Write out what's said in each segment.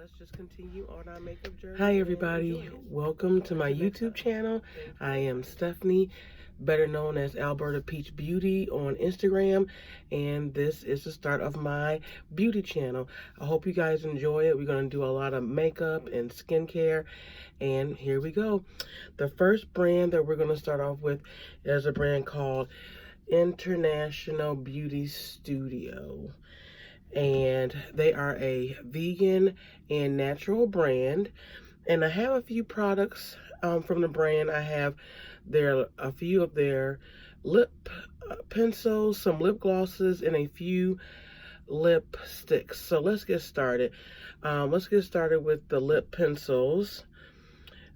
let's just continue on our makeup journey. Hi everybody, welcome to my YouTube channel. I am Stephanie, better known as Alberta Peach Beauty on Instagram, and this is the start of my beauty channel. I hope you guys enjoy it. We're going to do a lot of makeup and skincare, and here we go. The first brand that we're going to start off with is a brand called International Beauty Studio. And they are a vegan and natural brand. And I have a few products from the brand. I have a few of their lip pencils, some lip glosses, and a few lipsticks. So let's get started. Let's get started with the lip pencils.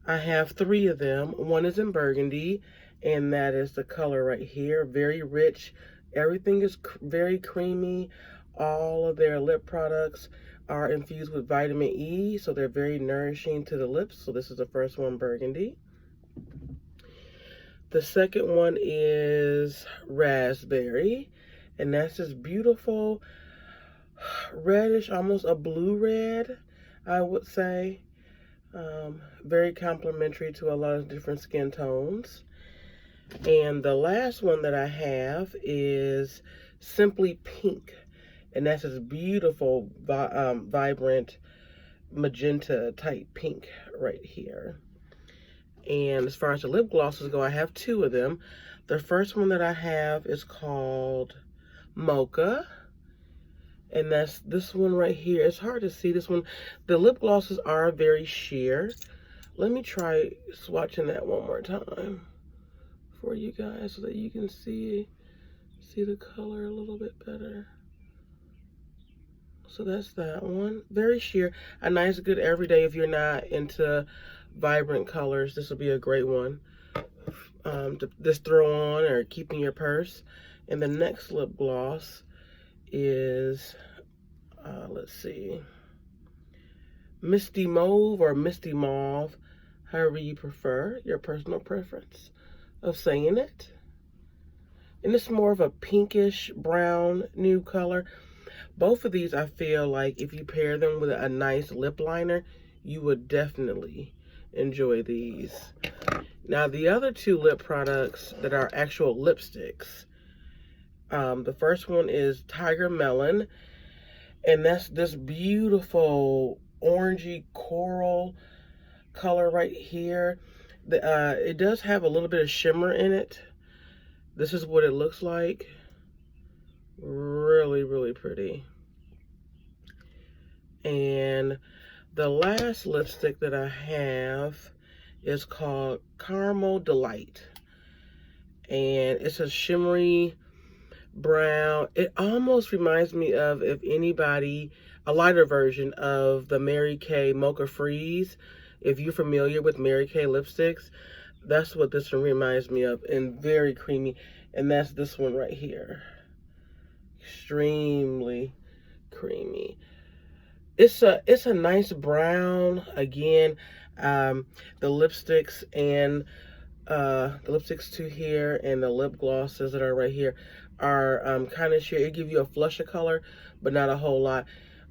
I have 3 of them. One is in burgundy, and that is the color right here. Very rich. Everything is very creamy. All of their lip products are infused with vitamin E, so they're very nourishing to the lips. So this is the first one, burgundy. The second one is raspberry, and that's this beautiful reddish, almost a blue red, I would say. Very complimentary to a lot of different skin tones. And the last one that I have is Simply Pink. And that's this beautiful, vibrant magenta type pink right here. And as far as the lip glosses go, I have 2 of them. The first one that I have is called Mocha. And that's this one right here. It's hard to see this one. The lip glosses are very sheer. Let me try swatching that one more time for you guys so that you can see the color a little bit better. So that's that one. Very sheer. A nice, good everyday if you're not into vibrant colors. This will be a great one to just throw on or keep in your purse. And the next lip gloss is, let's see, Misty Mauve or Misty Mauve, however you prefer, your personal preference of saying it. And it's more of a pinkish brown nude color. Both of these, I feel like if you pair them with a nice lip liner, you would definitely enjoy these. Now, the other 2 lip products that are actual lipsticks, the first one is Tiger Melon, and that's this beautiful orangey coral color right here. It does have a little bit of shimmer in it. This is what it looks like. Really, really pretty. And the last lipstick that I have is called Caramel Delight. And it's a shimmery brown. It almost reminds me of, if anybody, a lighter version of the Mary Kay Mocha Freeze. If you're familiar with Mary Kay lipsticks, that's what this one reminds me of, and very creamy. And that's this one right here. Extremely creamy. It's a nice brown. Again, the lipsticks and the lipsticks to here and the lip glosses that are right here are kind of sheer. It gives you a flusher color, but not a whole lot.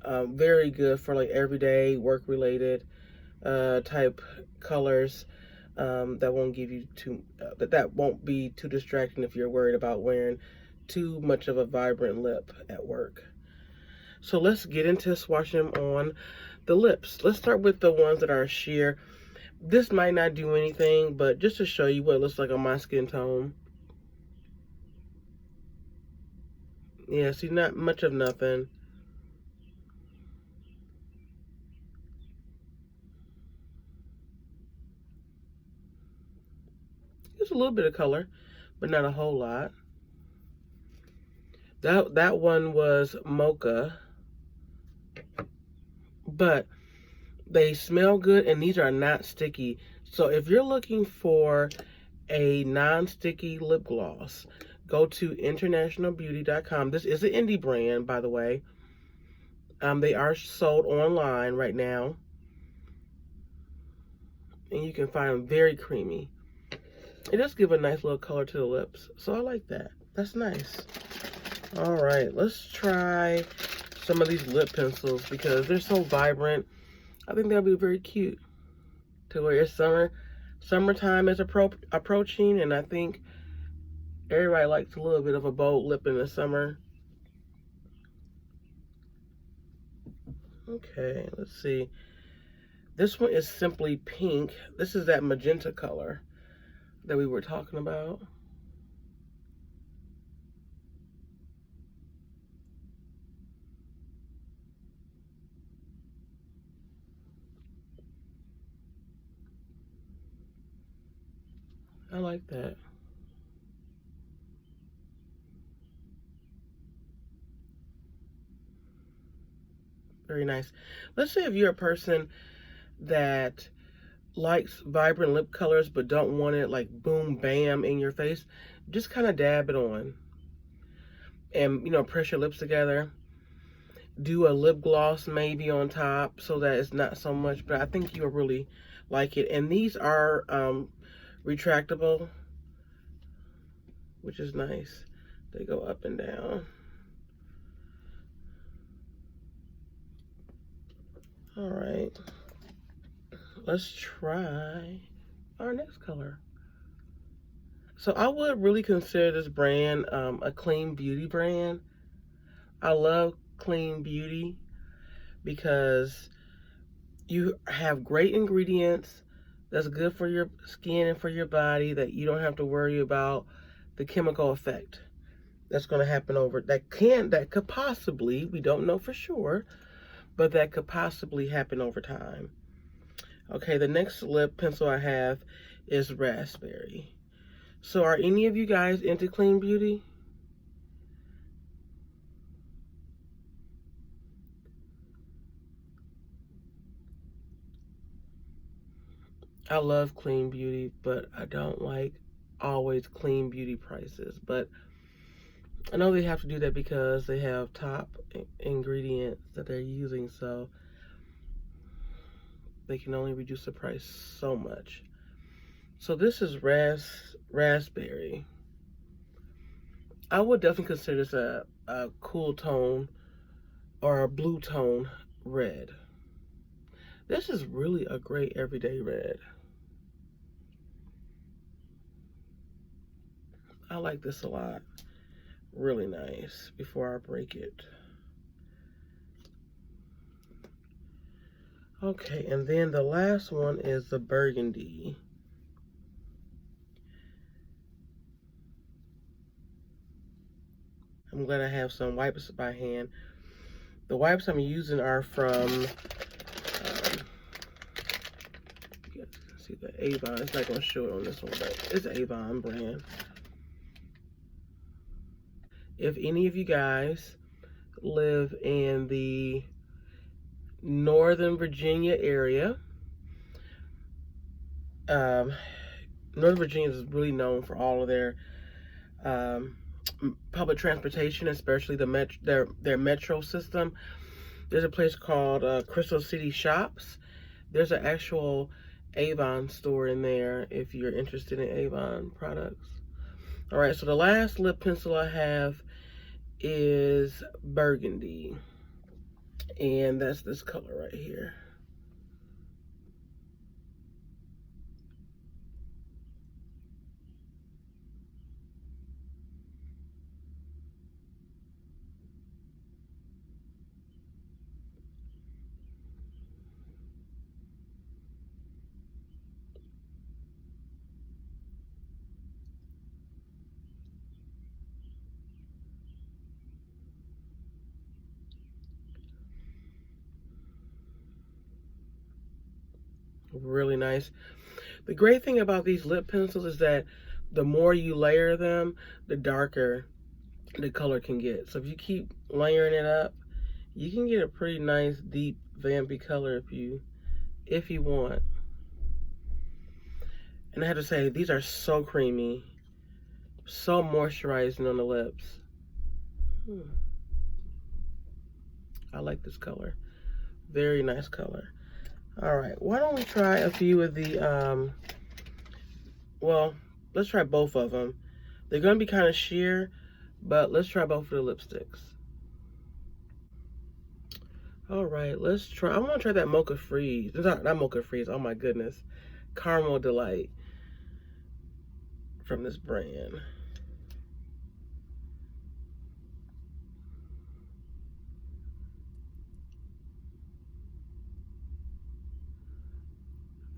Very good for like everyday work related type colors. That won't give you that won't be too distracting if you're worried about wearing too much of a vibrant lip at work. So let's get into swatching them on the lips. Let's start with the ones that are sheer. This might not do anything, but just to show you what it looks like on my skin tone. Yeah, see, not much of nothing. Just a little bit of color, but not a whole lot. That one was Mocha, but they smell good, and these are not sticky. So if you're looking for a non-sticky lip gloss, go to internationalbeauty.com. This is an indie brand, by the way. They are sold online right now, and you can find them very creamy. It does give a nice little color to the lips, so I like that. That's nice. All right, let's try some of these lip pencils because they're so vibrant I think that'll be very cute to where it's summertime is approaching, and I think everybody likes a little bit of a bold lip in the summer. Okay, let's see. This one is Simply Pink. This is that magenta color that we were talking about. I like that. Very nice. Let's say if you're a person that likes vibrant lip colors but don't want it like boom bam in your face, just kind of dab it on and, you know, press your lips together. Do a lip gloss maybe on top so that it's not so much, but I think you'll really like it. And these are retractable, which is nice. They go up and down. All right, let's try our next color. So I would really consider this brand a clean beauty brand. I love clean beauty because you have great ingredients that's good for your skin and for your body, that you don't have to worry about the chemical effect that's going to happen that could possibly, we don't know for sure, but that could possibly happen over time. Okay, the next lip pencil I have is Raspberry. So are any of you guys into clean beauty? I love clean beauty, but I don't like always clean beauty prices. But I know they have to do that because they have top ingredients that they're using, so they can only reduce the price so much. So this is Raspberry. I would definitely consider this a cool tone or a blue tone red. This is really a great everyday red. I like this a lot. Really nice. Before I break it. Okay, and then the last one is the Burgundy. I'm glad I have some wipes by hand. The wipes I'm using are from, you guys can see the Avon. It's not going to show it on this one, but it's Avon brand. If any of you guys live in the Northern Virginia area, Northern Virginia is really known for all of their public transportation, especially their metro system. There's a place called Crystal City Shops. There's an actual Avon store in there if you're interested in Avon products. All right, so the last lip pencil I have is Burgundy, and that's this color right here. Really nice. The great thing about these lip pencils is that the more you layer them, the darker the color can get. So if you keep layering it up, you can get a pretty nice deep vampy color if you want. And I have to say, these are so creamy, so moisturizing on the lips. I like this color. Very nice color. All right, why don't we try a few of the, well, let's try both of them. They're going to be kind of sheer, but let's try both of the lipsticks. All right, let's try. I want to try that Mocha Freeze. Not Mocha Freeze. Oh my goodness. Caramel Delight from this brand.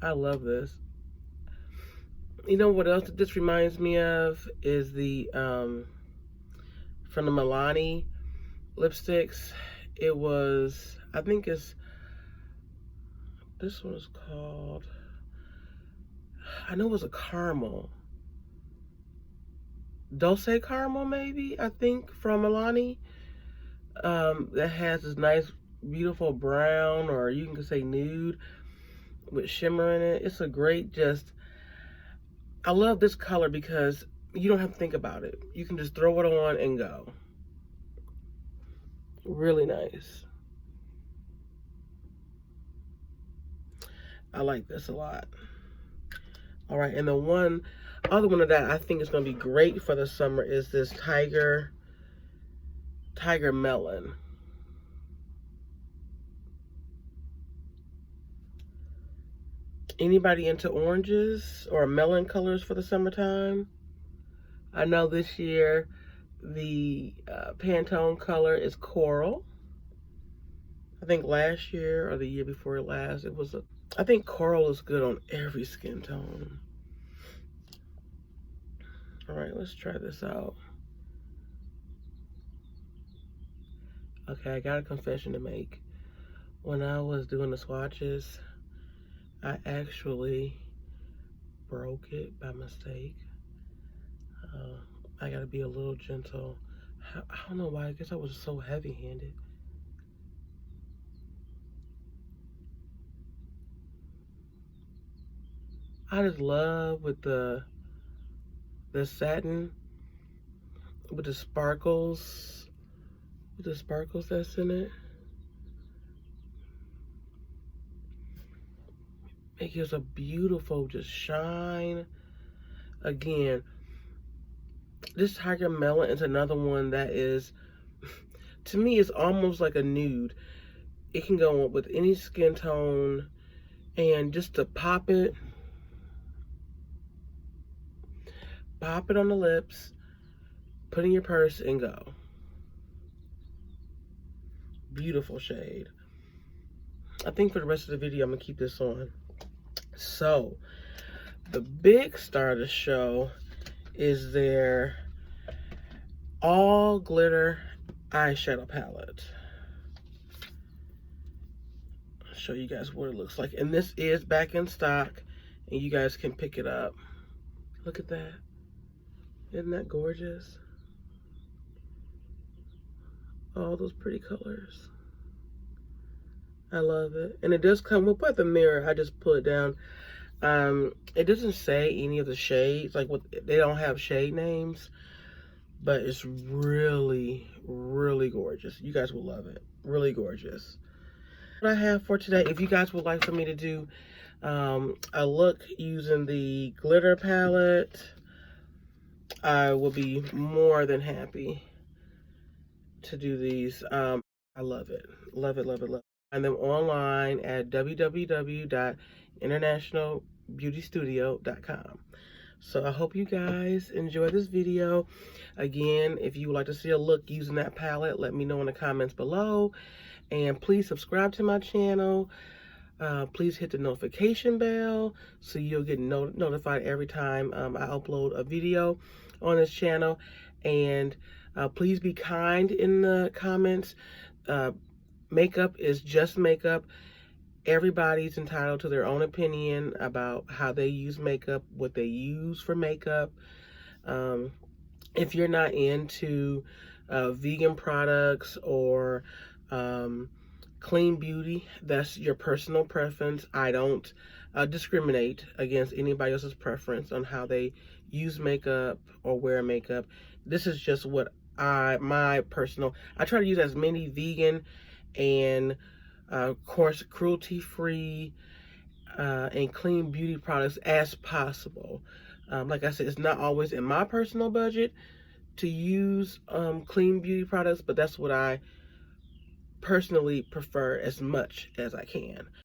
I love this. You know what else this reminds me of is the from the Milani lipsticks. It was, I think it's, this one is called, I know it was a caramel. Dulce Caramel, maybe, I think, from Milani. That has this nice, beautiful brown, or you can say nude, with shimmer in it. It's a great, just, I love this color because you don't have to think about it. You can just throw it on and go. Really nice. I like this a lot. All right, and the other one of that I think is going to be great for the summer is this Tiger Melon. Anybody into oranges or melon colors for the summertime? I know this year the Pantone color is coral. I think last year or the year before last, it was I think coral is good on every skin tone. All right, let's try this out. Okay, I got a confession to make. When I was doing the swatches, I actually broke it by mistake. I gotta be a little gentle. I don't know why, I guess I was so heavy-handed. I just love with the satin, with the sparkles that's in it. It gives a beautiful just shine. Again, this Tiger Melon is another one that is, to me, it's almost like a nude. It can go with any skin tone, and just to pop it on the lips, put in your purse, and go. Beautiful shade. I think for the rest of the video, I'm gonna keep this on. So, the big star of the show is their all glitter eyeshadow palette. I'll show you guys what it looks like. And this is back in stock, and you guys can pick it up. Look at that. Isn't that gorgeous? All those pretty colors. I love it. And it does come, we'll put the mirror, I just pull it down. It doesn't say any of the shades, like they don't have shade names, but it's really, really gorgeous. You guys will love it. Really gorgeous. What I have for today, if you guys would like for me to do a look using the glitter palette, I will be more than happy to do these. I love it. Love it, love it, love it. Find them online at www.internationalbeautystudio.com. So I hope you guys enjoy this video. Again, if you would like to see a look using that palette, let me know in the comments below. And please subscribe to my channel. Please hit the notification bell so you'll get notified every time I upload a video on this channel. And please be kind in the comments. Makeup is just makeup. Everybody's entitled to their own opinion about how they use makeup, what they use for makeup. If you're not into vegan products or clean beauty, that's your personal preference. I don't discriminate against anybody else's preference on how they use makeup or wear makeup. This is just what I try to use as many vegan and of course cruelty-free and clean beauty products as possible. Like I said, it's not always in my personal budget to use clean beauty products, but that's what I personally prefer as much as I can.